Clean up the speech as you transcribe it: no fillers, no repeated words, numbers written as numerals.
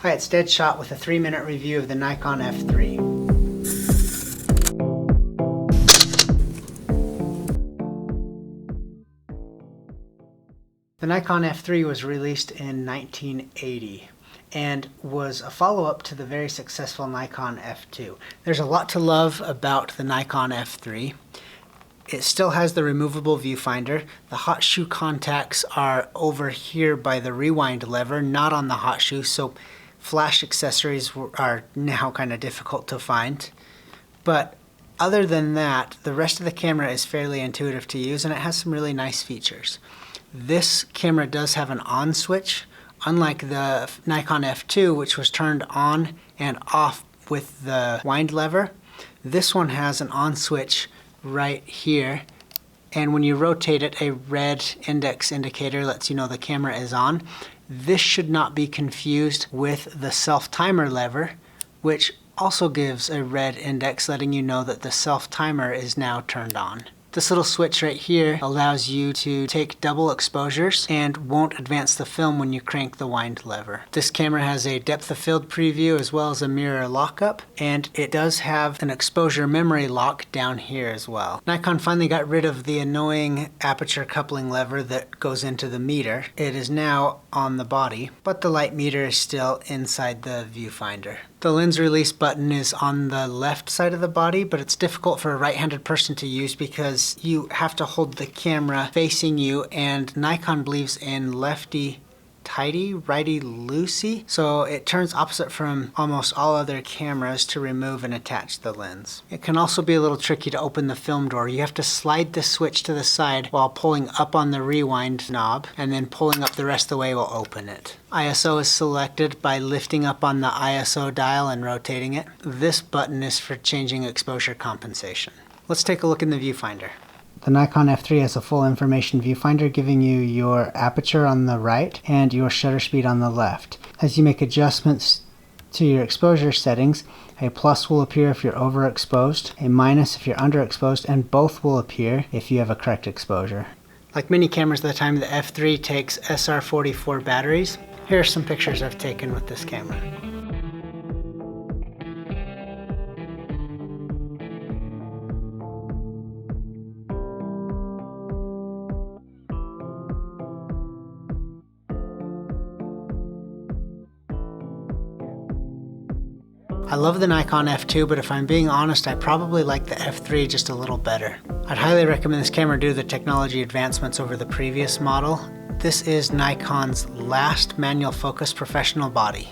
Hi, it's Deadshot with a 3-minute review of the Nikon F3. The Nikon F3 was released in 1980 and was a follow-up to the very successful Nikon F2. There's a lot to love about the Nikon F3. It still has the removable viewfinder. The hot shoe contacts are over here by the rewind lever, not on the hot shoe, so flash accessories are now kind of difficult to find. But other than that, the rest of the camera is fairly intuitive to use and it has some really nice features. This camera does have an on switch, unlike the Nikon F2, which was turned on and off with the wind lever. This one has an on switch right here, and when you rotate it, a red index indicator lets you know the camera is on. This should not be confused with the self-timer lever, which also gives a red index letting you know that the self-timer is now turned on. This little switch right here allows you to take double exposures and won't advance the film when you crank the wind lever. This camera has a depth of field preview as well as a mirror lockup, and it does have an exposure memory lock down here as well. Nikon finally got rid of the annoying aperture coupling lever that goes into the meter. It is now on the body, but the light meter is still inside the viewfinder. The lens release button is on the left side of the body, but it's difficult for a right-handed person to use because you have to hold the camera facing you, and Nikon believes in lefty tighty, righty loosey, so it turns opposite from almost all other cameras to remove and attach the lens. It can also be a little tricky to open the film door. You have to slide the switch to the side while pulling up on the rewind knob, and then pulling up the rest of the way will open it. ISO is selected by lifting up on the ISO dial and rotating it. This button is for changing exposure compensation. Let's take a look in the viewfinder. The Nikon F3 has a full information viewfinder giving you your aperture on the right and your shutter speed on the left. As you make adjustments to your exposure settings, a plus will appear if you're overexposed, a minus if you're underexposed, and both will appear if you have a correct exposure. Like many cameras at the time, the F3 takes SR44 batteries. Here are some pictures I've taken with this camera. I love the Nikon F2, but if I'm being honest, I probably like the F3 just a little better. I'd highly recommend this camera due to the technology advancements over the previous model. This is Nikon's last manual focus professional body.